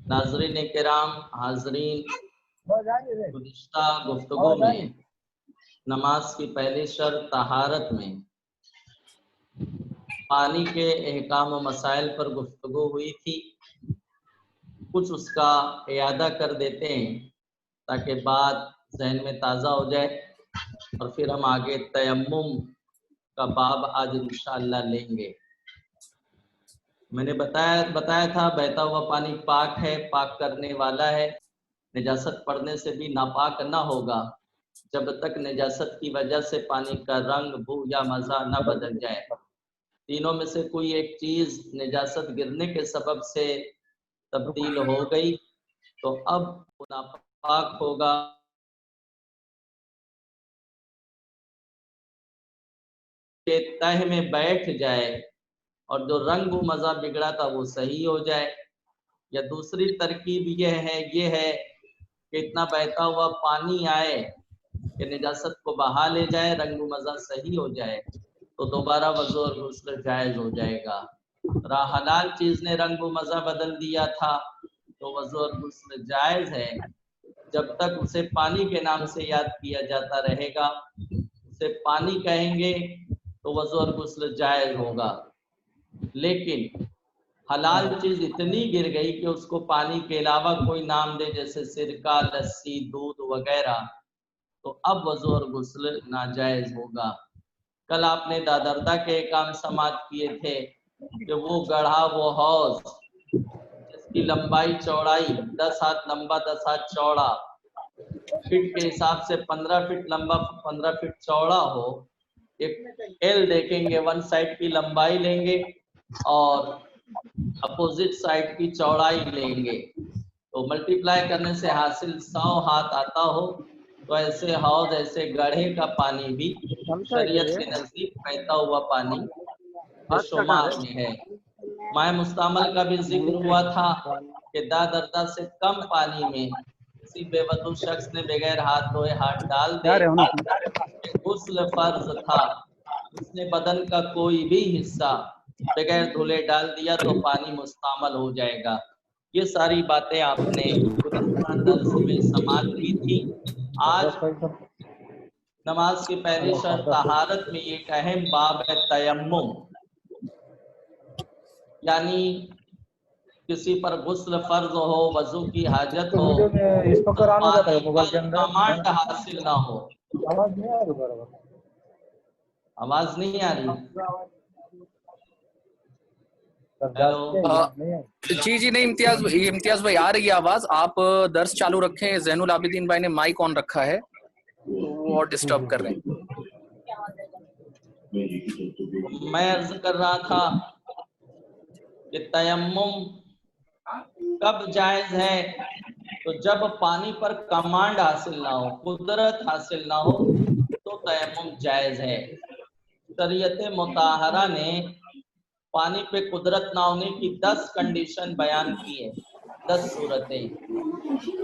नाज़रीन किराम, हाज़रीन, गुज़िश्ता गुफ्तगू में नमाज की पहली शर्त तहारत में पानी के अहकाम व मसाइल पर गुफ्तगू हुई थी। कुछ उसका इयादा कर देते हैं ताकि बात जहन में ताज़ा हो जाए और फिर हम आगे तयम्मुम का बाब आज इंशाअल्लाह लेंगे। मैंने बताया था बहता हुआ पानी पाक है, पाक करने वाला है। निजासत पड़ने से भी नापाक ना होगा जब तक निजासत की वजह से पानी का रंग, बू या मज़ा न बदल जाए। तीनों में से कोई एक चीज़ निजासत गिरने के सबब से तब्दील हो गई तो अब वो नापाक होगा। के तह में बैठ जाए और जो रंग व मज़ा बिगड़ा था वो सही हो जाए। या दूसरी तरकीब ये है कि इतना बहता हुआ पानी आए कि निजासत को बहा ले जाए, रंग व मज़ा सही हो जाए तो दोबारा वज़ू और गुस्ल जायज़ हो जाएगा। हलाल चीज़ ने रंग व मज़ा बदल दिया था तो वज़ू और गुस्ल जायज़ है जब तक उसे पानी के नाम से याद किया जाता रहेगा। उसे पानी कहेंगे तो वज़ू और गुस्ल जायज़ होगा। लेकिन हलाल चीज़ इतनी गिर गई कि उसको पानी के अलावा कोई नाम दे, जैसे सिरका, लस्सी, दूध वगैरह, तो अब वज़ू और गुस्ल नाजायज़ होगा। कल आपने दादरदा के काम समाप्त किए थे कि वो गढ़ा, वो हौज जिसकी लंबाई चौड़ाई 10 हाथ लंबा 10 हाथ चौड़ा, फीट के हिसाब से 15 फीट लंबा 15 फीट चौड़ा हो, एक एल देखेंगे, वन साइड की लंबाई लेंगे और अपोजिट साइड की चौड़ाई लेंगे तो मल्टीप्लाई करने से हासिल 100 हाथ आता हो। तो ऐसे हौज, ऐसे गढ़े का पानी भी शरीयत के नज़दीक बहता हुआ पानी के शुमार में है। माए मुस्तामल का भी जिक्र हुआ था कि दादरदा से कम पानी में किसी बेवजू शख्स ने बगैर हाथ धोए हाथ डाल दे, गुस्ल फर्ज था, उसने बदन का कोई भी हिस्सा बगैर धुले डाल दिया तो पानी मुस्तामल हो जाएगा। ये सारी बातें आपने गुज़िश्ता दर्स में समाअत की थी। आज नमाज की पहली शर्त तहारत में एक अहम बाब है तयम्मुम, यानी किसी पर गुस्ल फर्ज हो, वजू की हाजत हो, तो पानी पर कमांड हासिल ना हो। आवाज नहीं आ रही? हेलो। जी नहीं, इम्तियाज भाई आ रही है आवाज। आप दर्स चालू रखें। जैनुल आबिदीन भाई ने माइक ऑन रखा है तो वो और डिस्टर्ब कर रहे हैं। मैं अर्ज कर रहा था कि तयम्मुम कब जायज है, तो जब पानी पर कमांड हासिल ना हो, कुदरत हासिल ना हो तो तयम्मुम जायज है। शरीयत मुताहरा ने पानी पे कुदरत ना होने की 10 कंडीशन बयान की है, 10 सूरतें।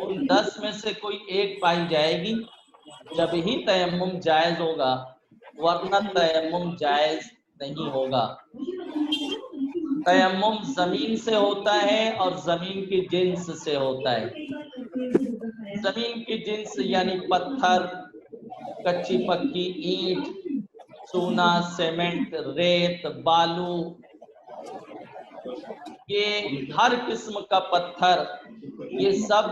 उन 10 में से कोई एक पाई जाएगी जब ही तयम्मुम जायज होगा, वरना तयम्मुम जायज नहीं होगा। तयम्मुम जमीन से होता है और जमीन की जिन्स से होता है। जमीन की जिन्स यानी पत्थर, कच्ची पक्की ईंट, चूना, सीमेंट, रेत, बालू, ये हर किस्म का पत्थर, ये सब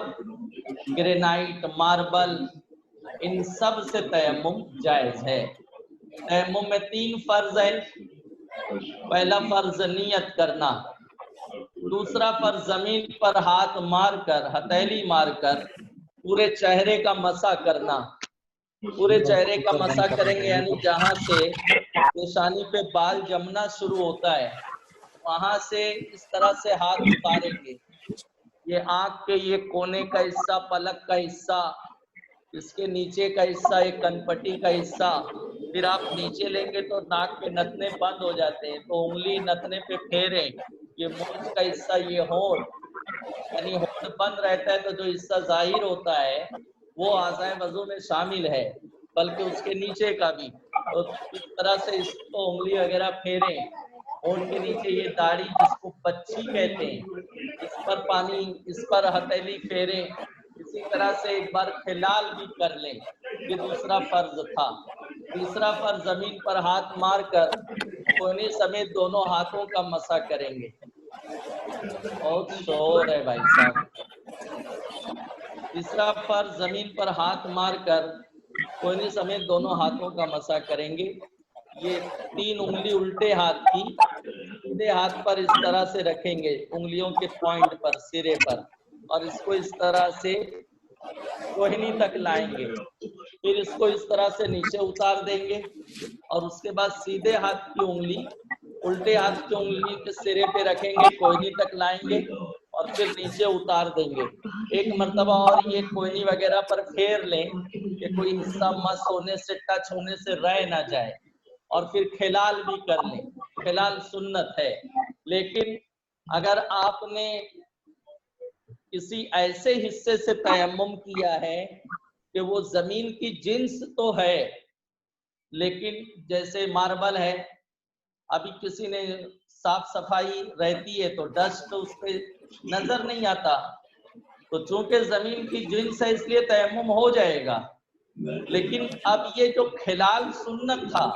ग्रेनाइट, मार्बल, इन सब से तयम्मुम जायज है। तयम्मुम में 3 फर्ज है। पहला फर्ज नियत करना, दूसरा फर्ज जमीन पर हाथ मारकर, हथेली मारकर पूरे चेहरे का मसा करना। पूरे चेहरे का मसा करेंगे यानी जहां से पेशानी पे बाल जमना शुरू होता है वहां से इस तरह से हाथ उतारेंगे। ये आंख के ये कोने का हिस्सा, पलक का हिस्सा, इसके नीचे का हिस्सा, ये कनपट्टी का हिस्सा, फिर आप नीचे लेंगे तो नाक के नथने बंद हो जाते हैं तो उंगली नथने पे फेरें। ये मूंछ का हिस्सा, ये होंठ, यानी होंठ बंद रहता है तो जो हिस्सा जाहिर होता है वो आज़ाए वज़ू में शामिल है, बल्कि उसके नीचे का भी। तो इस तरह से इसको उंगली वगैरह फेरें। होंठ के नीचे ये दाढ़ी जिसको बच्ची कहते हैं, इस पर पानी, इस पर हथेली फेरें, इसी तरह से एक बार खिलाल भी कर लें। ये दूसरा फर्ज था। तीसरा फर्ज जमीन पर हाथ मारकर कोहनी समेत दोनों हाथों का मसा करेंगे। बहुत शोर है भाई साहब। तीसरा फर्ज जमीन पर हाथ मारकर कोहनी समेत दोनों हाथों का मसा करेंगे। ये 3 उंगली उल्टे हाथ की सीधे हाथ पर इस तरह से रखेंगे, उंगलियों के पॉइंट पर, सिरे पर, और इसको इस तरह से कोहनी तक लाएंगे। फिर इसको इस तरह से नीचे उतार देंगे और उसके बाद सीधे हाथ की उंगली उल्टे हाथ की उंगली के सिरे पे रखेंगे, कोहनी तक लाएंगे और फिर नीचे उतार देंगे। एक मर्तबा और ये कोहनी वगैरह पर फेर लें कि कोई हिस्सा मस होने से, टच होने से रह ना जाए, और फिर खिलाल भी कर लें। खिलाल सुन्नत है, लेकिन अगर आपने किसी ऐसे हिस्से से तयम्मुम किया है कि वो जमीन की जिन्स तो है, लेकिन जैसे मार्बल है, अभी किसी ने साफ सफाई रहती है तो डस्ट उस पे नजर नहीं आता, तो चूंकि जमीन की जिन्स है इसलिए तयम्मुम हो जाएगा। लेकिन अब ये जो खिलाल सुन्नत था,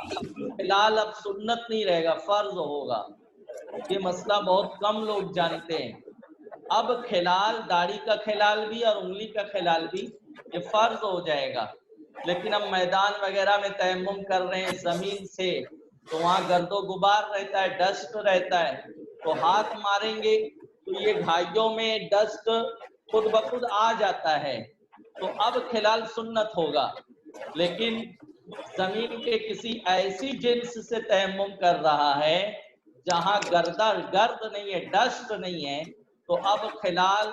खिलाल अब सुन्नत नहीं रहेगा, फर्ज होगा। ये मसला बहुत कम लोग जानते हैं। अब खिलाल, दाढ़ी का खिलाल भी और उंगली का खिलाल भी ये फर्ज हो जाएगा। लेकिन अब मैदान वगैरह में तयम्मुम कर रहे हैं जमीन से, तो वहां गर्दो गुबार रहता है, डस्ट रहता है, तो हाथ मारेंगे तो ये घाइयों में डस्ट खुद ब खुद आ जाता है, तो अब खिलाल सुन्नत होगा। लेकिन जमीन के किसी ऐसी जिन्स से तयम्मुम कर रहा है जहां गर्द नहीं है, डस्ट नहीं है, तो अब खिलाल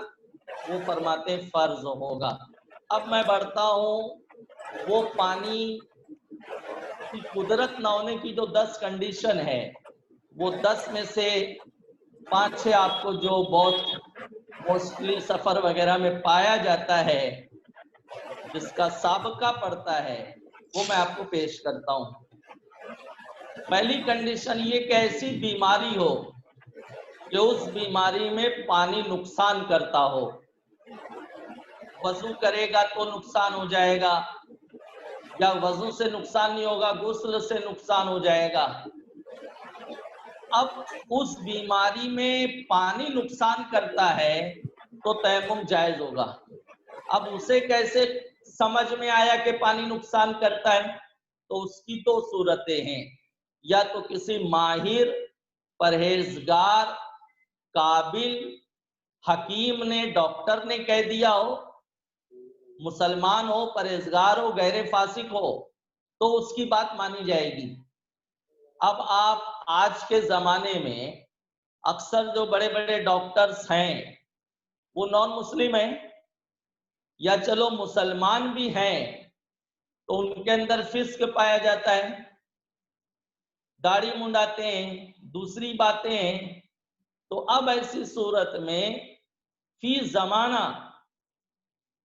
वो फरमाते फर्ज होगा। अब मैं बढ़ता हूं, वो पानी की कुदरत न होने की जो 10 कंडीशन है, वो 10 में से 5-6 आपको जो बहुत मोस्टली सफर वगैरह में पाया जाता है, जिसका साबका पड़ता है, वो मैं आपको पेश करता हूं। पहली कंडीशन ये कि ऐसी बीमारी हो कि उस बीमारी में पानी नुकसान करता हो। वजू करेगा तो नुकसान हो जाएगा, या वजू से नुकसान नहीं होगा, गुस्ल से नुकसान हो जाएगा। अब उस बीमारी में पानी नुकसान करता है तो तयम्मुम जायज होगा। अब उसे कैसे समझ में आया कि पानी नुकसान करता है, तो उसकी 2 सूरतें हैं। या तो किसी माहिर, परहेजगार, काबिल हकीम ने, डॉक्टर ने कह दिया हो, मुसलमान हो, परहेजगार हो, गैर फासिक हो, तो उसकी बात मानी जाएगी। अब आप आज के जमाने में अक्सर जो बड़े बड़े डॉक्टर्स हैं वो नॉन मुस्लिम हैं, या चलो मुसलमान भी हैं तो उनके अंदर फिस्क पाया जाता है, दाढ़ी मुंडाते हैं, दूसरी बातें हैं। तो अब ऐसी सूरत में फी जमाना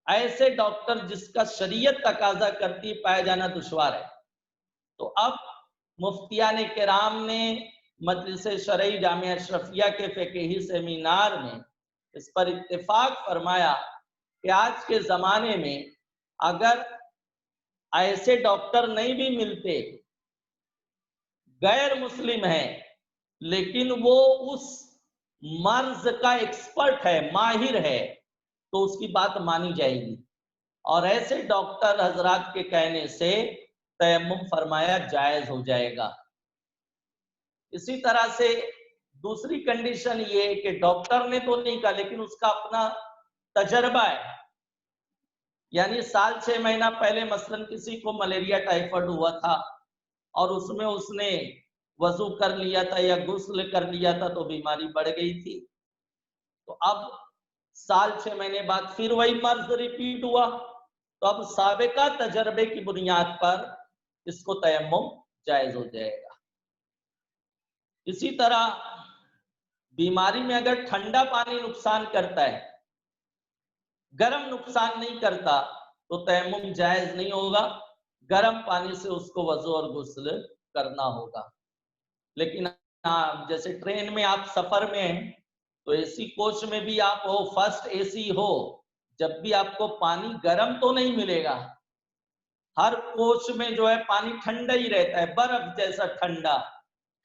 ऐसे डॉक्टर जिसका शरीयत तकाजा करती पाया जाना दुश्वार है। तो अब मुफ्तियान किराम ने मजलिस शरई जामिया अशरफिया के फिक़ही सेमिनार में इस पर इत्तेफाक फरमाया कि आज के जमाने में अगर ऐसे डॉक्टर नहीं भी मिलते, गैर मुस्लिम है, लेकिन वो उस मर्ज का एक्सपर्ट है, माहिर है, तो उसकी बात मानी जाएगी। और ऐसे डॉक्टर हजरात के कहने से तयम्मुम फरमाया जायज हो जाएगा। इसी तरह से दूसरी कंडीशन ये कि डॉक्टर ने तो नहीं कहा, लेकिन उसका अपना तजर्बा है। यानी साल 6 महीना पहले मसलन किसी को मलेरिया टाइफाइड हुआ था और उसमें उसने वजू कर लिया था या गुस्ल कर लिया था तो बीमारी बढ़ गई थी, तो अब साल 6 महीने बाद फिर वही मर्ज रिपीट हुआ, तो अब साबिका तजर्बे की बुनियाद पर इसको तयम्मुम जायज हो जाएगा। इसी तरह बीमारी में अगर ठंडा पानी नुकसान करता है, गर्म नुकसान नहीं करता, तो तयम्मुम जायज नहीं होगा, गर्म पानी से उसको वजू और गुस्ल करना होगा। लेकिन आप जैसे ट्रेन में आप सफर में हैं तो एसी कोच में भी आप हो, फर्स्ट एसी हो, जब भी आपको पानी गर्म तो नहीं मिलेगा। हर कोच में जो है पानी ठंडा ही रहता है, बर्फ जैसा ठंडा,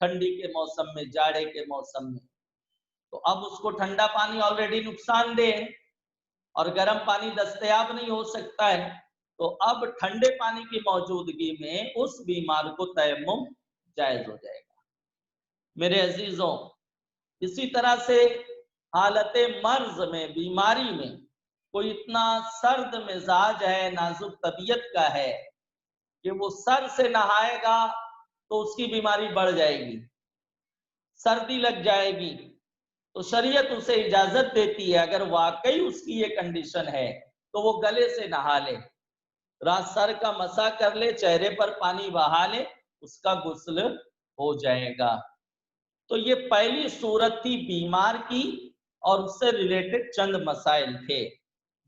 ठंडी के मौसम में, जाड़े के मौसम में। तो अब उसको ठंडा पानी ऑलरेडी नुकसानदेह है और गर्म पानी दस्तयाब नहीं हो सकता है, तो अब ठंडे पानी की मौजूदगी में उस बीमार को तयम्मुम जायज हो जाएगा। मेरे अजीजों, इसी तरह से हालत मर्ज में, बीमारी में, कोई इतना सर्द मिजाज है, नाजुक तबीयत का है कि वो सर से नहाएगा तो उसकी बीमारी बढ़ जाएगी, सर्दी लग जाएगी, तो शरीयत उसे इजाजत देती है, अगर वाकई उसकी ये कंडीशन है तो वो गले से नहा ले, रात सर का मसा कर ले, चेहरे पर पानी बहा ले, उसका गुस्ल हो जाएगा। तो ये पहली सूरत थी बीमार की और उससे रिलेटेड चंद मसाइल थे।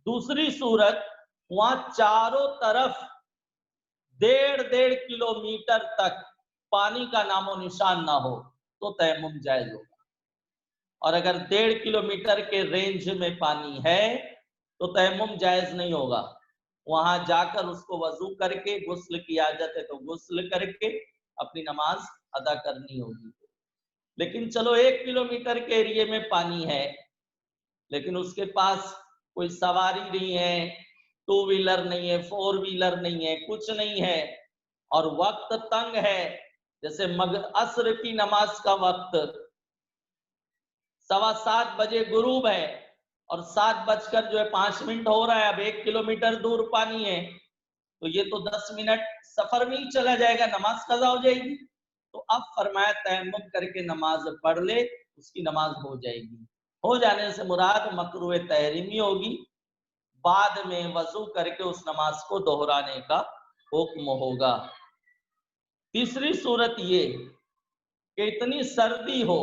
दूसरी सूरत, वहां चारों तरफ 1.5 किलोमीटर तक पानी का नामो निशान ना हो तो तयम्मुम जायज होगा, और अगर 1.5 किलोमीटर के रेंज में पानी है तो तयम्मुम जायज नहीं होगा। वहां जाकर उसको वजू करके, गुस्ल की आदत है तो गुस्ल करके अपनी नमाज अदा करनी होगी। लेकिन चलो 1 किलोमीटर के एरिया में पानी है, लेकिन उसके पास कोई सवारी नहीं है, 2 व्हीलर नहीं है, 4 व्हीलर नहीं है, कुछ नहीं है, और वक्त तंग है, जैसे असर की नमाज का वक्त 7:15 बजे गुरूब है और 7:05 हो रहा है, अब 1 किलोमीटर दूर पानी है, तो ये तो 10 मिनट सफर में ही चला जाएगा, नमाज कज़ा हो जाएगी। तो अब फरमाया तयम्मुम करके नमाज पढ़ ले, उसकी नमाज हो जाएगी। हो जाने से मुराद मकरूह तहरीमी होगी, बाद में वजू करके उस नमाज को दोहराने का हुक्म होगा। तीसरी सूरत ये कि इतनी सर्दी हो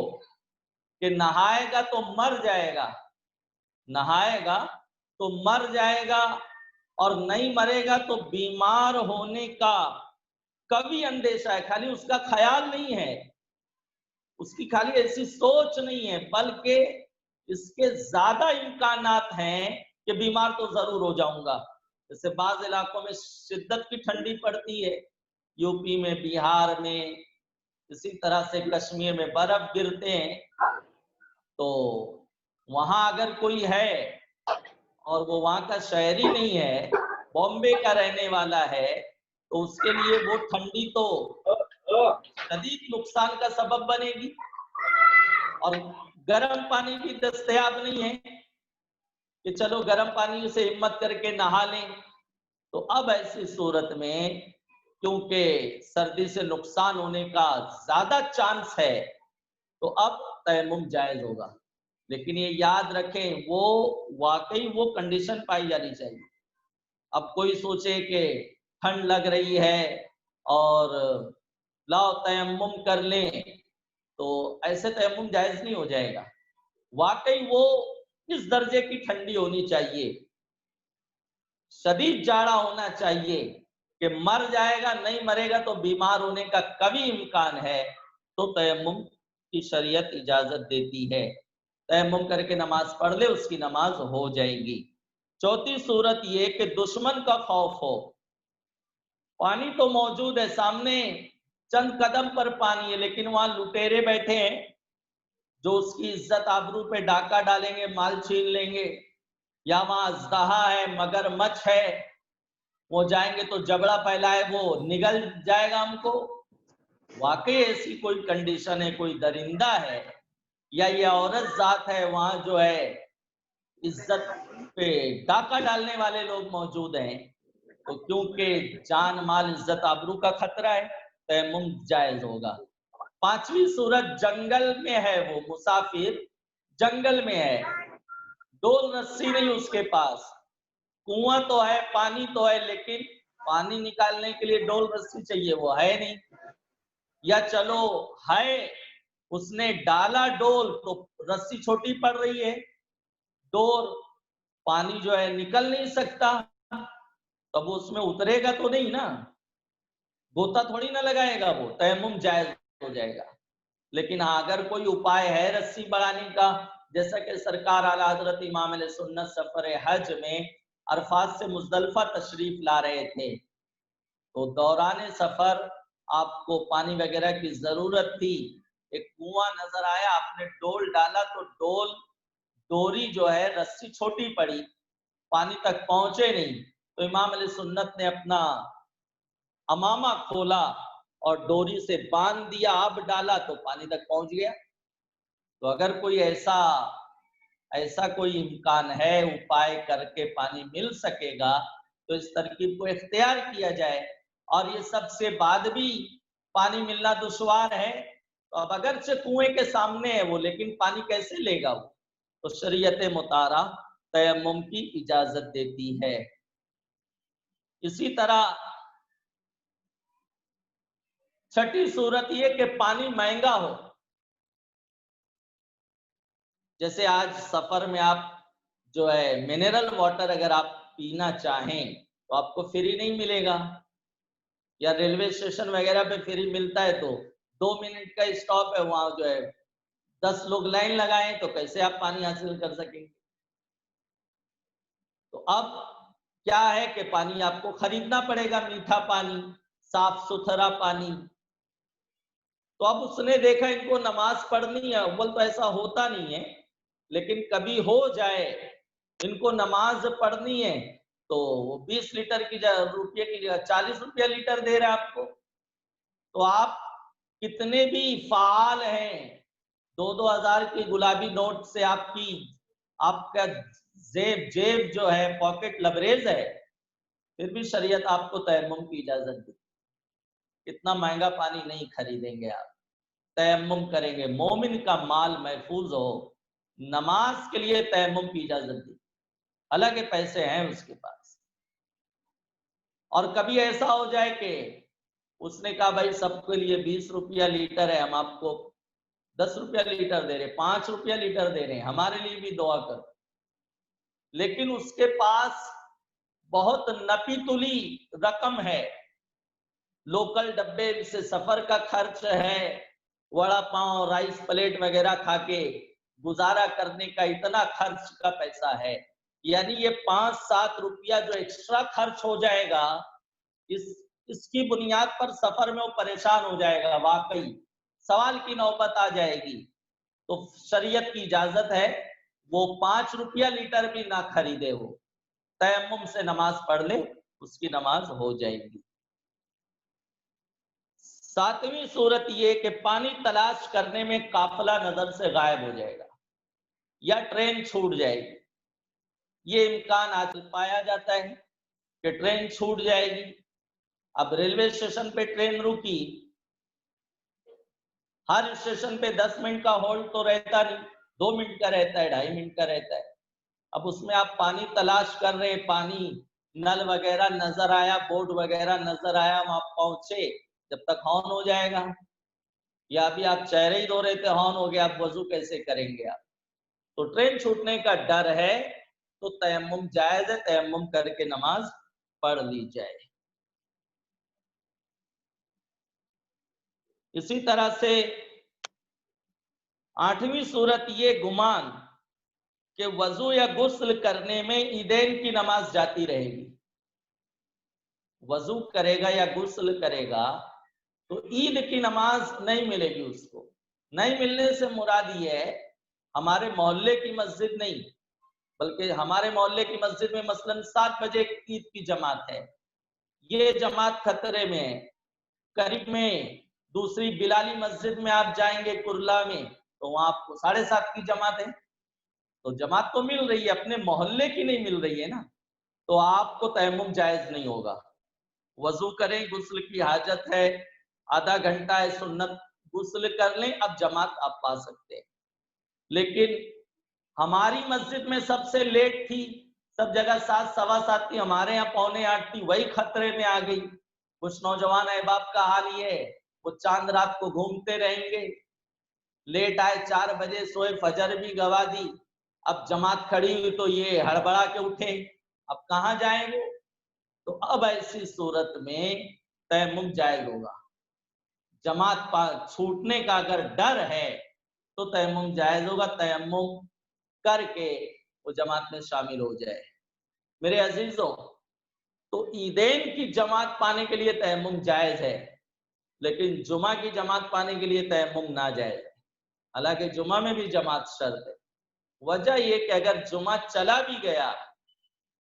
कि नहाएगा तो मर जाएगा, नहाएगा तो मर जाएगा, और नहीं मरेगा तो बीमार होने का कभी अंदेशा है, खाली उसका ख्याल नहीं है, उसकी खाली ऐसी सोच नहीं है, बल्कि इसके ज्यादा इम्कानात हैं कि बीमार तो जरूर हो जाऊंगा। जैसे बाज इलाकों में शिद्दत की ठंडी पड़ती है, यूपी में, बिहार में, इसी तरह से कश्मीर में बर्फ गिरते हैं, तो वहां अगर कोई है और वो वहां का शहरी नहीं है, बॉम्बे का रहने वाला है, तो उसके लिए वो ठंडी तो शदीद नुकसान का सबब बनेगी, और गर्म पानी भी दस्तयाब नहीं है कि चलो गर्म पानी से हिम्मत करके नहा लें। तो अब ऐसी सूरत में क्योंकि सर्दी से नुकसान होने का ज्यादा चांस है, तो अब तयम्मुम जायज होगा। लेकिन ये याद रखें, वो वाकई वो कंडीशन पाई जानी चाहिए। अब कोई सोचे कि ठंड लग रही है और लाओ तयम्मुम कर लें, तो ऐसे तयम्मुम जायज नहीं हो जाएगा। वाकई वो इस दर्जे की ठंडी होनी चाहिए, शदीद जाड़ा होना चाहिए कि मर जाएगा, नहीं मरेगा तो बीमार होने का कभी इम्कान है, तो तयम्मुम की शरीयत इजाजत देती है, तयम्मुम करके नमाज पढ़ ले, उसकी नमाज हो जाएगी। चौथी सूरत ये कि दुश्मन का खौफ हो, पानी तो मौजूद है सामने, चंद कदम पर पानी है, लेकिन वहां लुटेरे बैठे हैं जो उसकी इज्जत आबरू पे डाका डालेंगे, माल छीन लेंगे, या वहां अज़दहा है, मगरमच्छ है, वो जाएंगे तो जबड़ा फैलाए वो निगल जाएगा हमको। वाकई ऐसी कोई कंडीशन है, कोई दरिंदा है या ये औरत जात है, वहां जो है इज्जत पे डाका डालने वाले लोग मौजूद हैं, तो क्योंकि जान माल इज्जत आबरू का खतरा है, तयम्मुम जायज होगा। पांचवी सूरत, जंगल में है, वो मुसाफिर जंगल में है, डोल रस्सी नहीं उसके पास, कुआं तो है, पानी तो है, लेकिन पानी निकालने के लिए डोल रस्सी चाहिए, वो है नहीं, या चलो है, उसने डाला डोल तो रस्सी छोटी पड़ रही है, डोर पानी जो है निकल नहीं सकता, तब वो उसमें उतरेगा तो नहीं ना, गोता थोड़ी ना लगाएगा वो, तयम्मुम जायज हो जाएगा। لیکن ہاں اگر کوئی اپائے ہے رسی بڑھانے کا، جیسا کہ سرکار اعلیٰ حضرت امام علیہ سنت سفر حج میں عرفات سے مزدلفہ تشریف لا رہے تھے، تو دوران سفر آپ کو پانی وغیرہ کی ضرورت تھی، ایک کنواں نظر آیا، آپ نے ڈول ڈالا تو ڈوری جو ہے رسی چھوٹی پڑی، پانی تک پہنچے نہیں، تو امام علیہ سنت نے اپنا امامہ کھولا اور ڈوری سے باندھ دیا، اب ڈالا تو پانی تک پہنچ گیا۔ تو اگر کوئی ایسا کوئی امکان ہے اپائے کر کے پانی مل سکے گا تو اس ترکیب کو اختیار کیا جائے، اور یہ سب سے بعد بھی پانی ملنا دشوار ہے تو اب اگرچہ کنویں کے سامنے ہے وہ، لیکن پانی کیسے لے گا وہ؟ تو شریعت مطہرہ تیمم کی اجازت دیتی ہے۔ اسی طرح چھٹی صورت یہ کہ پانی مہنگا ہو، جیسے آج سفر میں آپ جو ہے منرل واٹر اگر آپ پینا چاہیں تو آپ کو فری نہیں ملے گا، یا ریلوے اسٹیشن وغیرہ پہ فری ملتا ہے تو 2 منٹ کا اسٹاپ ہے، وہاں جو ہے 10 لوگ لائن لگائیں تو کیسے آپ پانی حاصل کر سکیں گے؟ تو اب کیا ہے کہ پانی آپ کو خریدنا پڑے گا، میٹھا پانی، صاف ستھرا پانی۔ تو اب اس نے دیکھا ان کو نماز پڑھنی ہے، اول تو ایسا ہوتا نہیں ہے، لیکن کبھی ہو جائے ان کو نماز پڑھنی ہے تو وہ 20 لیٹر کی روپیے کی جگہ 40 روپیہ لیٹر دے رہے آپ کو، تو آپ کتنے بھی فعال ہیں، 2 ہزار کی گلابی نوٹ سے آپ کا جیب جو ہے پاکٹ لبریز ہے، پھر بھی شریعت آپ کو تیمم کی اجازت دی، اتنا مہنگا پانی نہیں خریدیں گے آپ، تیمم کریں گے، مومن کا مال محفوظ ہو، نماز کے لیے تیمم کی اجازت دی، حالانکہ پیسے ہیں اس کے پاس۔ اور کبھی ایسا ہو جائے کہ اس نے کہا بھائی سب کے لیے 20 روپیہ لیٹر ہے، ہم آپ کو 10 روپیہ لیٹر دے رہے، 5 روپیہ لیٹر دے رہے ہیں، ہمارے لیے بھی دعا کرو، لیکن اس کے پاس بہت نپی تلی رقم ہے، لوکل ڈبے سے سفر کا خرچ ہے، وڑا پاؤں رائس پلیٹ وغیرہ کھا کے گزارا کرنے کا اتنا خرچ کا پیسہ ہے، یعنی یہ 5-7 روپیہ جو ایکسٹرا خرچ ہو جائے گا، اس کی بنیاد پر سفر میں وہ پریشان ہو جائے گا، واقعی سوال کی نوبت آ جائے گی، تو شریعت کی اجازت ہے وہ 5 روپیہ لیٹر بھی نہ خریدے، ہو تیمم سے نماز پڑھ لے، اس کی نماز ہو جائے گی۔ 7ویں صورت یہ کہ پانی تلاش کرنے میں قافلہ نظر سے غائب ہو جائے گا یا ٹرین چھوٹ جائے گی، یہ امکان آج پایا جاتا ہے کہ ٹرین چھوٹ جائے گی۔ اب ریلوے اسٹیشن پہ ٹرین رکی، ہر اسٹیشن پہ 10 منٹ کا ہولڈ تو رہتا نہیں، 2 منٹ کا رہتا ہے، 2.5 منٹ کا رہتا ہے، اب اس میں آپ پانی تلاش کر رہے، پانی نل وغیرہ نظر آیا، بورڈ وغیرہ نظر آیا، وہاں پہنچے، جب تک ہارن ہو جائے گا، یا ابھی آپ چہرے ہی دھو رہے تھے ہارن ہو گیا، آپ وضو کیسے کریں گے آپ؟ تو ٹرین چھوٹنے کا ڈر ہے تو تیمم جائز ہے، تیمم کر کے نماز پڑھ لی جائے۔ اسی طرح سے 8ویں صورت یہ گمان کہ وضو یا غسل کرنے میں عیدین کی نماز جاتی رہے گی، وضو کرے گا یا غسل کرے گا تو عید کی نماز نہیں ملے گی اس کو، نہیں ملنے سے مراد یہ ہے ہمارے محلے کی مسجد نہیں، بلکہ ہمارے محلے کی مسجد میں مثلاً 7 بجے عید کی جماعت ہے، یہ جماعت خطرے میں ہے، قریب میں دوسری بلالی مسجد میں آپ جائیں گے کرلا میں تو وہاں آپ کو 7:30 کی جماعت ہے، تو جماعت تو مل رہی ہے، اپنے محلے کی نہیں مل رہی ہے نا، تو آپ کو تیمم جائز نہیں ہوگا، وضو کریں، غسل کی حاجت ہے، آدھا گھنٹہ ہے سنت، غسل کر لیں، اب جماعت آپ پا سکتے ہیں۔ لیکن ہماری مسجد میں سب سے لیٹ تھی، سب جگہ 7 سوا 7 تھی، ہمارے یہاں 7:45 تھی، وہی خطرے میں آ گئی۔ کچھ نوجوان احباب کا حال یہ ہے وہ چاند رات کو گھومتے رہیں گے، لیٹ آئے 4 بجے، سوئے، فجر بھی گوا دی، اب جماعت کھڑی ہوئی تو یہ ہڑبڑا کے اٹھے، اب کہاں جائیں گے؟ تو اب ایسی صورت میں تیمم جائز ہوگا، जमात छूटने का अगर डर है तो तयम्मुम जायज होगा, तयम्मुम करके वो जमात में शामिल हो जाए। मेरे अजीजों, तो ईदैन की जमात पाने के लिए तयम्मुम जायज है, लेकिन जुमा की जमात पाने के लिए तयम्मुम नाजायज है। हालांकि जुमा में भी जमात शर्त है। वजह ये कि अगर जुमा चला भी गया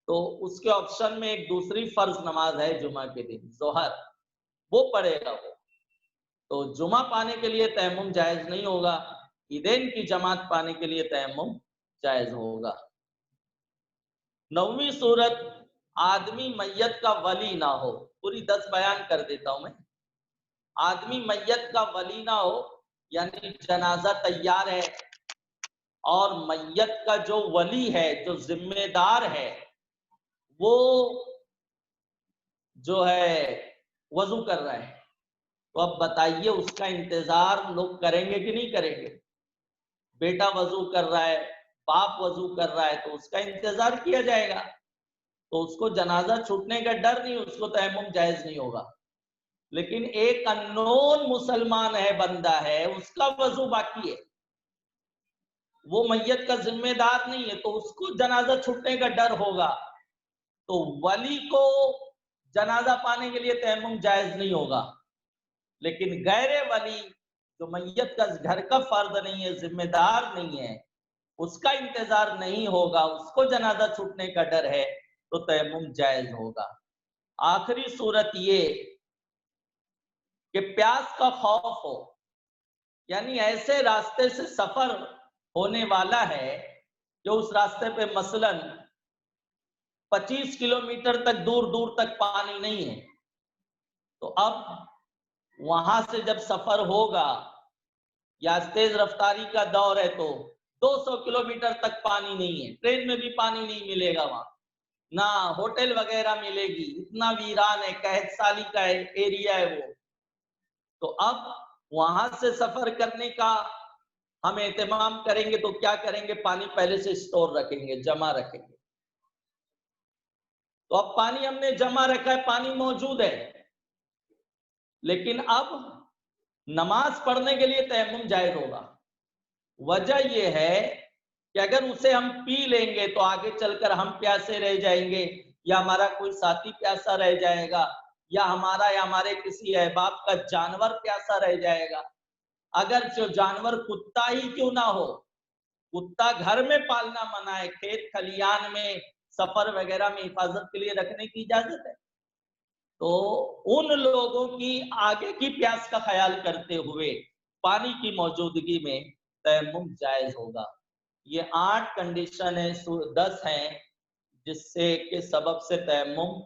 तो उसके ऑप्शन में एक दूसरी फर्ज नमाज है जुमा के दिन, जोहर, वो पढ़ेगा वो। तो जुमा पाने के लिए तयम्मुम जायज नहीं होगा, ईदैन की जमात पाने के लिए तयम्मुम जायज होगा। 9वीं सूरत, आदमी मैयत का वली ना हो। पूरी 10 बयान कर देता हूं मैं। आदमी मैयत का वली ना हो, यानी जनाजा तैयार है और मैयत का जो वली है, जो जिम्मेदार है, वो जो है वजू कर रहा है। तो अब बताइए उसका इंतजार लोग करेंगे कि नहीं करेंगे? बेटा वजू कर रहा है, बाप वजू कर रहा है, तो उसका इंतजार किया जाएगा। तो उसको जनाजा छूटने का डर नहीं, उसको तयम्मुम जायज नहीं होगा। लेकिन एक अननोन मुसलमान है, बंदा है, उसका वजू बाकी है, वो मैयत का जिम्मेदार नहीं है, तो उसको जनाजा छूटने का डर होगा। तो वली को जनाजा पाने के लिए तयम्मुम जायज नहीं होगा। लेकिन गैर वली, जो मैयत का घर का फर्द नहीं है, जिम्मेदार नहीं है, उसका इंतजार नहीं होगा, उसको जनाजा छूटने का डर है, तो तयम्मुम जायज होगा। आखिरी सूरत ये कि प्यास का खौफ हो, यानी ऐसे रास्ते से सफर होने वाला है जो उस रास्ते पे मसलन 25 किलोमीटर तक दूर दूर तक पानी नहीं है। तो अब वहां से जब सफर होगा, या तेज रफ्तारी का दौर है, तो 200 किलोमीटर तक पानी नहीं है, ट्रेन में भी पानी नहीं मिलेगा, वहां ना होटल वगैरह मिलेगी, इतना वीरान है, कहत साली का एरिया है वो। तो अब वहां से सफर करने का हम एहतमाम करेंगे तो क्या करेंगे? पानी पहले से स्टोर रखेंगे, जमा रखेंगे। तो अब पानी हमने जमा रखा है, पानी मौजूद है, लेकिन अब नमाज पढ़ने के लिए तयम्मुम जायज होगा। वजह यह है कि अगर उसे हम पी लेंगे तो आगे चलकर हम प्यासे रह जाएंगे, या हमारा कोई साथी प्यासा रह जाएगा, या हमारा या हमारे किसी अहबाब का जानवर प्यासा रह जाएगा। अगर जो जानवर कुत्ता ही क्यों ना हो, कुत्ता घर में पालना मना है, खेत खलियान में सफर वगैरह में हिफाजत के लिए रखने की इजाजत है। तो उन लोगों की आगे की प्यास का ख्याल करते हुए पानी की मौजूदगी में तयम्मुम जायज होगा। ये 8 कंडीशन है, 10 हैं, जिससे के सबब से तयम्मुम,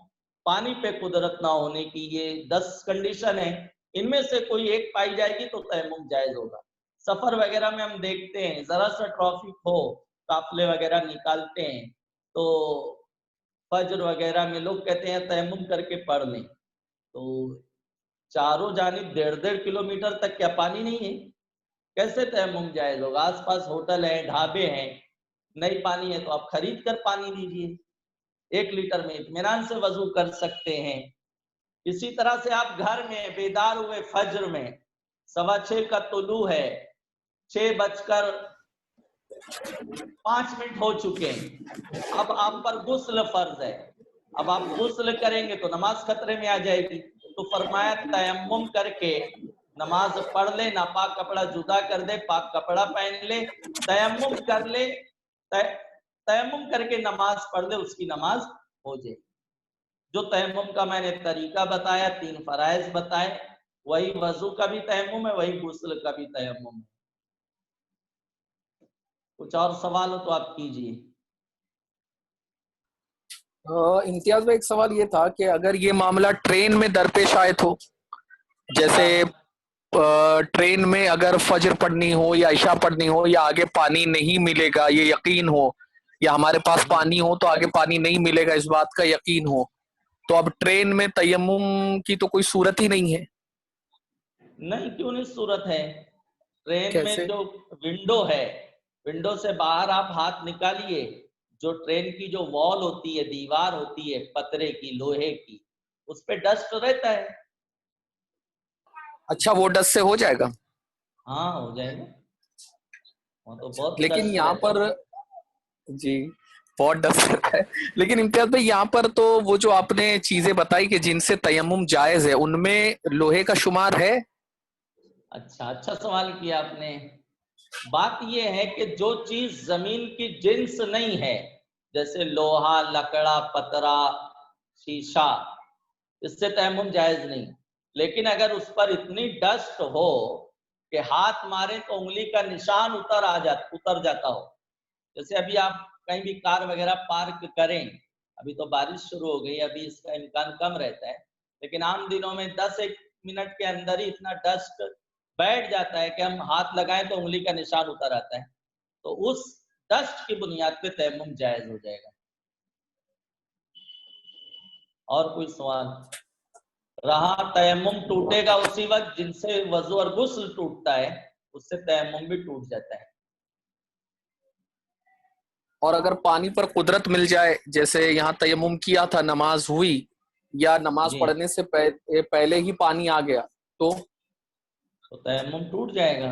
पानी पे कुदरत ना होने की ये 10 कंडीशन है, इनमें से कोई एक पाई जाएगी तो तयम्मुम जायज होगा। सफर वगैरह में हम देखते हैं, जरा सा ट्रैफिक हो, काफले वगैरह निकालते हैं, तो फज्र वगैरह में लोग कहते हैं तयम्मुम करके पढ़ लें। तो चारों जानिब 1.5 किलोमीटर तक क्या पानी नहीं है? कैसे तयम्मुम जायज होगा? आसपास होटल है, ढाबे हैं, नहीं पानी है तो आप खरीद कर पानी लीजिए, 1 लीटर में इत्मीनान से वजू कर सकते हैं। इसी तरह से आप घर में बेदार हुए, फज्र में 6:15 का तुलू है, 6:05 हो चुके हैं, अब आप पर गुस्ल फर्ज है। अब आप गुस्ल करेंगे तो नमाज खतरे में आ जाएगी। तो फरमाया तयम्मुम करके नमाज पढ़ ले, नापाक कपड़ा जुदा कर दे, पाक कपड़ा पहन ले, तयम्मुम कर ले, तयम्मुम करके नमाज पढ़ ले, उसकी नमाज हो जाए। जो तयम्मुम का मैंने तरीका बताया, 3 फराइज बताए, वही वजू का भी तयम्मुम है, वही गुस्ल का भी तयम्मुम है। कुछ और सवाल हो तो आप कीजिए। इम्तियाज भाई, एक सवाल ये था कि अगर ये मामला ट्रेन में दरपेश आए तो, जैसे ट्रेन में अगर फजर पढ़नी हो या इशा पढ़नी हो, या आगे पानी नहीं मिलेगा ये यकीन हो, या हमारे पास पानी हो तो आगे पानी नहीं मिलेगा इस बात का यकीन हो, तो अब ट्रेन में तयम्मुम की तो कोई सूरत ही नहीं है। नहीं, क्यों नहीं सूरत है? ट्रेन में कैसे? जो विंडो है, विंडो से बाहर आप हाथ निकालिए, जो ट्रेन की जो वॉल होती है, दीवार होती है पतरे की, लोहे की, उस पे डस्ट रहता है। اچھا وہ ڈسٹ سے ہو جائے گا؟ ہاں ہو جائے گا، وہ تو بہت لیکن ڈسٹ یہاں رہتا پر ہے. جی بہت ڈسٹ رہتا ہے. لیکن امتیاز بھائی یہاں پر تو وہ جو آپ نے چیزیں بتائی کہ جن سے تیمم جائز ہے ان میں لوہے کا شمار ہے؟ اچھا سوال کیا آپ نے. بات یہ ہے کہ جو چیز زمین کی جنس نہیں ہے، جیسے لوہا، لکڑا، پترا، شیشہ، اس سے تیمم جائز نہیں. لیکن اگر اس پر اتنی ڈسٹ ہو کہ ہاتھ مارے تو انگلی کا نشان اتر جاتا ہو، جیسے ابھی آپ کہیں بھی کار وغیرہ پارک کریں، ابھی تو بارش شروع ہو گئی، ابھی اس کا امکان کم رہتا ہے، لیکن عام دنوں میں 10-1 منٹ کے اندر ہی اتنا ڈسٹ بیٹھ جاتا ہے کہ ہم ہاتھ لگائیں تو انگلی کا نشان اتر آتا ہے، تو اس ڈسٹ کی بنیاد پہ تیمم جائز ہو جائے گا. اور کوئی سوال؟ رہا تیمم ٹوٹے گا اسی وقت جن سے وضو اور غسل ٹوٹتا ہے، اس سے تیمم بھی ٹوٹ جاتا ہے. اور اگر پانی پر قدرت مل جائے، جیسے یہاں تیمم کیا تھا، نماز ہوئی یا نماز جی پڑھنے سے پہلے ہی پانی آ گیا تو تیمم ٹوٹ جائے گا.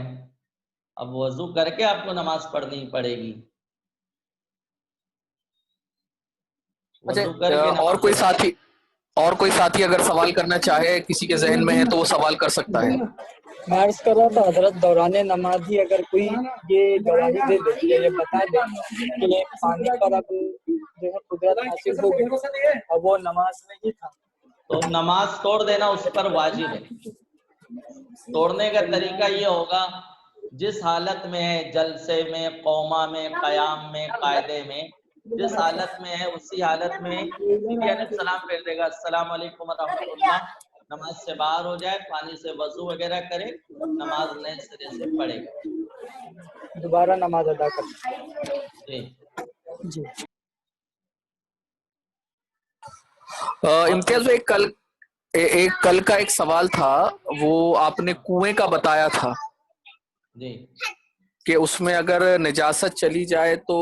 اب وضو کر کے آپ کو نماز پڑھنی پڑے گی. وضو کر اچھا، کے نماز ادا. اور کوئی ساتھی اگر سوال کرنا چاہے، کسی کے ذہن میں ہے تو وہ سوال کر سکتا ہے. میں عرض کر رہا تھا حضرت، دوران نماز ہی اگر کوئی یہ گواہی دے دے یا یہ بتا دے کہ پانی پر اب جو ہے قدرت حاصل ہو گئی اور وہ نماز میں ہی تھا، تو نماز توڑ دینا اس پر واجب ہے. توڑنے کا طریقہ یہ ہوگا، جس حالت میں ہے، جلسے میں، قوما میں، قیام میں، قاعدے میں، جس حالت میں ہے اسی حالت میں بی علیہ السلام پھیر دے گا، السلام علیکم ورحمۃ اللہ، نماز سے باہر ہو جائے، پانی سے وضو وغیرہ کرے، نماز نئے سرے سے پڑھے گا. دوبارہ نماز ادا کر. جی جی اور امتیاز بھائی کل کا ایک سوال تھا، وہ آپ نے کنویں کا بتایا تھا جی کہ اس میں اگر نجاست چلی جائے تو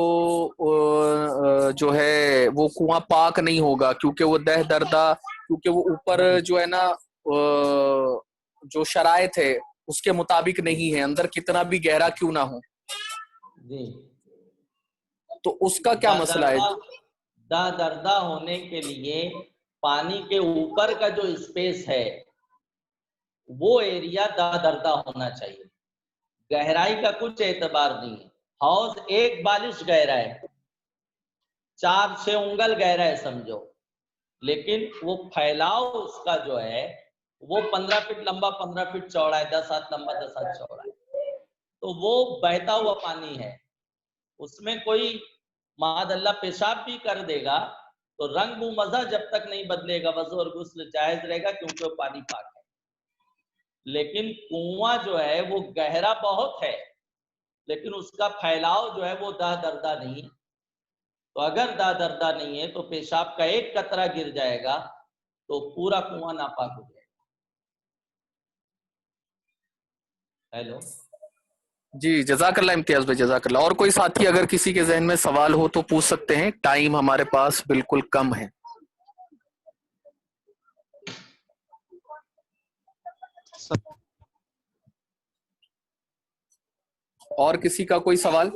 جو ہے وہ کنواں پاک نہیں ہوگا، کیونکہ وہ دہ دردہ، کیونکہ وہ اوپر جی جو ہے نا جو شرائط ہے اس کے مطابق نہیں ہے، اندر کتنا بھی گہرا کیوں نہ ہو. جی تو اس کا کیا مسئلہ ہے؟ دہ دردہ ہونے کے لیے پانی کے اوپر کا جو اسپیس ہے وہ ایریا دہ دردہ ہونا چاہیے. گہرائی کا کچھ اعتبار نہیں ہے. حوض ایک بالش گہرا ہے، 4-6 انگل گہرا ہے سمجھو، لیکن وہ پھیلاؤ اس کا جو ہے وہ 15 فٹ لمبا، 15 فٹ چوڑا ہے، 10 ہاتھ لمبا، 10 ہاتھ چوڑا ہے. تو وہ بہتا ہوا پانی ہے، اس میں کوئی معاذ اللہ پیشاب بھی کر دے گا تو رنگ و مزہ جب تک نہیں بدلے گا وضو اور غسل جائز رہے گا، کیونکہ وہ پانی پاک ہے. لیکن کنواں جو ہے وہ گہرا بہت ہے، لیکن اس کا پھیلاؤ جو ہے وہ دہ دردہ نہیں ہے. تو اگر دہ دردہ نہیں ہے تو پیشاب کا ایک قطرہ گر جائے گا تو پورا کنواں ناپاک ہو جائے گا. ہیلو. جی جزاک اللہ امتیاز بھائی، جزاک اللہ. اور کوئی ساتھی اگر کسی کے ذہن میں سوال ہو تو پوچھ سکتے ہیں، ٹائم ہمارے پاس بالکل کم ہے. اور کسی کا کوئی سوال؟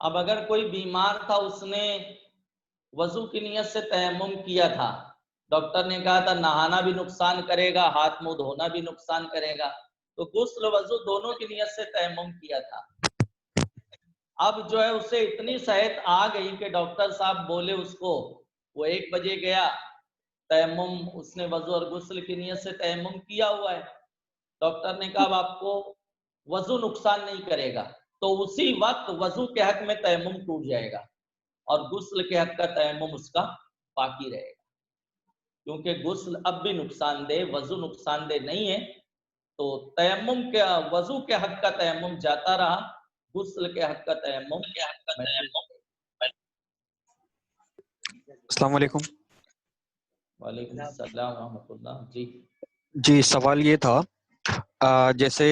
اب اگر کوئی بیمار تھا، اس نے وضو کی نیت سے تیمم کیا تھا، ڈاکٹر نے کہا تھا نہانا بھی نقصان کرے گا، ہاتھ منہ دھونا بھی نقصان کرے گا، تو غسل وضو دونوں کی نیت سے تیمم کیا تھا. اب جو ہے اسے اتنی صحت آ گئی کہ ڈاکٹر صاحب بولے اس کو، وہ 1 بجے گیا تیمم، اس نے وضو اور غسل کی نیت سے تیمم کیا ہوا ہے، ڈاکٹر نے کہا اب آپ کو وضو نقصان نہیں کرے گا، تو اسی وقت وضو کے حق میں تیمم ٹوٹ جائے گا اور غسل کے حق کا تیمم اس کا باقی رہے گا، کیونکہ غسل اب بھی نقصان دہ، وضو نقصان دہ نہیں ہے. تو تیمم کے وضو کے حق کا تیمم جاتا رہا، غسل کے حق کا تیمم. السلام علیکم. وعلیکم السلام ورحمۃ اللہ. جی سوال یہ تھا، جیسے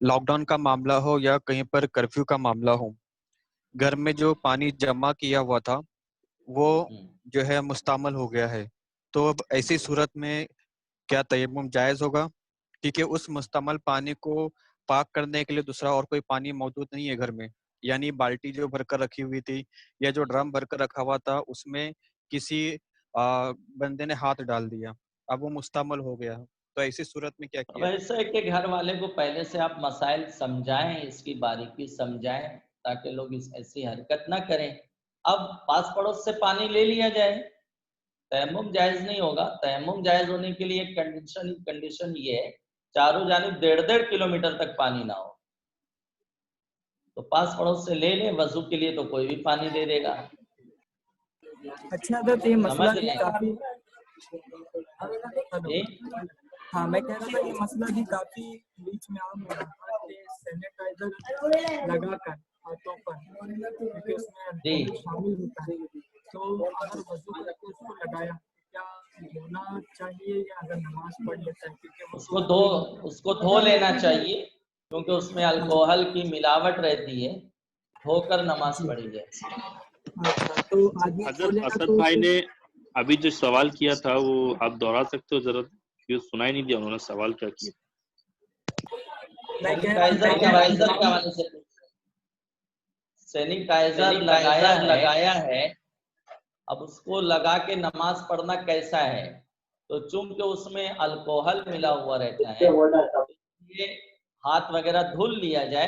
لاک ڈاؤن کا معاملہ ہو یا کہیں پر کرفیو کا معاملہ ہو، گھر میں جو پانی جمع کیا ہوا تھا وہ جو ہے مستعمل ہو گیا ہے، تو اب ایسی صورت میں کیا تیمم جائز ہوگا؟ کیونکہ اس مستعمل پانی کو پاک کرنے کے لیے دوسرا اور کوئی پانی موجود نہیں ہے گھر میں، یعنی بالٹی جو بھر کر رکھی ہوئی تھی یا جو ڈرم بھر کر رکھا ہوا تھا اس میں کسی بندے نے ہاتھ ڈال دیا، اب وہ مستعمل ہو گیا، تو ایسی صورت میں کیا اب کیا؟ ایسا ہے کہ گھر والے کو پہلے سے آپ مسائل سمجھائیں، اس کی باریکی سمجھائیں تاکہ لوگ ایسی حرکت نہ کریں. اب پاس پڑوس سے پانی لے لیا جائے، تیمم جائز نہیں ہوگا. تیمم جائز ہونے کے لیے ایک کنڈیشن یہ ہے چاروں جانب 1.5 کلومیٹر تک پانی نہ ہو. تو پاس پڑوس سے لے لیں، وضو کے لیے تو کوئی بھی پانی دے دے گا. اچھا حضرت یہ مسئلہ سمجھ بھی رہے ہیں؟ کافی جی ہاں میں کہہ رہا تھا یہ مسئلہ بھی کافی بیچ میں عام ہو رہا تھا کہ سینیٹائزر لگا کر ہاتھوں پر، کیونکہ اس میں جی الکوہل شامل ہوتا ہے، تو اگر وضو کر کے اس کو لگایا کیا دھونا چاہیے یا اگر نماز پڑھ لیتا ہے کیونکہ اس کو دھو لینا چاہیے کیونکہ اس میں الکوہل کی ملاوٹ رہتی ہے. دھو کر نماز پڑھی جائے. اچھا تو آدمی دھو حضرت لے گا اسد تو بھائی نے ابھی جو سوال کیا تھا وہ آپ دوہرا سکتے ہو ذرا؟ کیوں سنائی نہیں دیا انہوں نے سوال کیا کیا؟ میں کہہ رہا سینیٹائزر کے حوالے سے سینیٹائزر لگایا ہے. اب اس کو لگا کے نماز پڑھنا کیسا ہے؟ تو چونکہ اس میں الکوہل ملا ہوا رہتا ہے، یہ ہاتھ وغیرہ دھل لیا جائے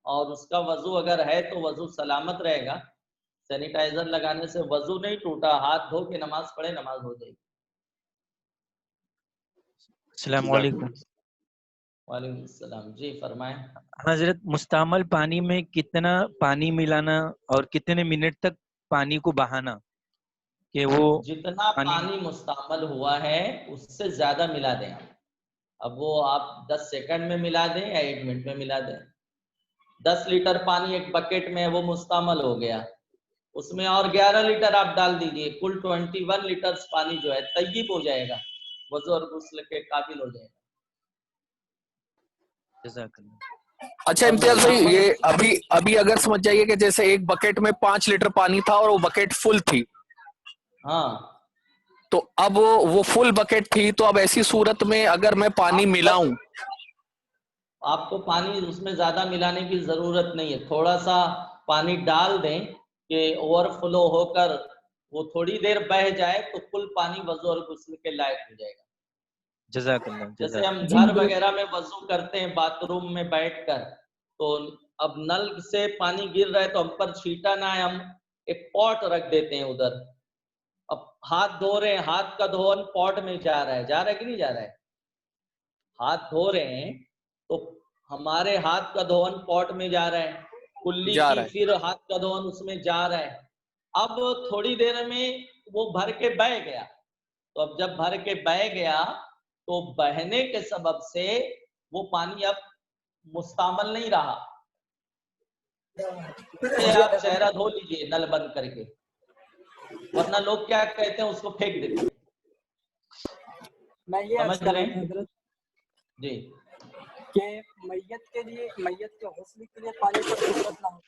اور اس کا وضو اگر ہے تو وضو سلامت رہے گا. سینیٹائزر لگانے سے وضو نہیں ٹوٹا، ہاتھ دھو کے نماز پڑھے نماز ہو جائے گی. السلام علیکم. وعلیکم السلام. جی فرمائیں. حضرت مستعمل پانی میں کتنا پانی ملانا اور کتنے منٹ تک پانی کو بہانا کہ وہ جتنا پانی مستعمل ہوا ہے اس سے زیادہ ملا دیں. اب وہ آپ 10 سیکنڈ میں ملا دیں یا 1 منٹ میں ملا دیں. 10 لیٹر پانی ایک بکیٹ میں وہ مستعمل ہو گیا، اس میں اور 11 لیٹر آپ ڈال دیجئے، کل 21 لیٹر پانی جو ہے طیب ہو جائے گا، وضو اور غسل کے قابل ہو جائے گا. جزاک اللہ. اچھا امتیاز بھائی، یہ ابھی اگر سمجھ جائیے کہ جیسے ایک بکیٹ میں 5 لیٹر پانی تھا اور وہ بکیٹ فل تھی، ہاں تو اب وہ فل بکیٹ تھی، تو اب ایسی صورت میں اگر میں پانی ملاؤں، آپ کو پانی اس میں زیادہ ملانے کی ضرورت نہیں ہے. تھوڑا سا پانی ڈال دیں کہ اوور فلو ہو کر وہ تھوڑی دیر بہہ جائے تو فل پانی وضو اور غسل کے لائق ہو جائے گا. جزاک اللہ. جیسے ہم گھر وغیرہ میں وضو کرتے ہیں باتھ روم میں بیٹھ کر، تو اب نل سے پانی گر رہا ہے تو ہم پر چھینٹا نہ ہے، ہم ایک پاٹ رکھ دیتے ہیں ادھر. اب ہاتھ دھو رہے ہیں، ہاتھ کا دھون پاٹ میں جا رہا ہے کہ نہیں جا رہا ہے؟ ہاتھ دھو رہے ہیں تو ہمارے ہاتھ کا دھون پاٹ میں جا رہا ہے، کلی جا کی رہا ہے. پھر ہاتھ کا دھون اس میں جا رہا ہے. اب تھوڑی دیر میں وہ بھر کے بہہ گیا، تو اب جب بھر کے بہہ گیا تو بہنے کے سبب سے وہ پانی اب مستعمل نہیں رہا. آپ چہرہ دھو لیجئے نل بند کر کے، ورنہ لوگ کیا کہتے ہیں اس کو پھینک دیتے ہیں. میں یہ عرض سمجھ کر رہے رہا ہیں؟ تھا حضرت جی کہ میت کے غسل کے لیے پانی پر ضرورت نہ ہو.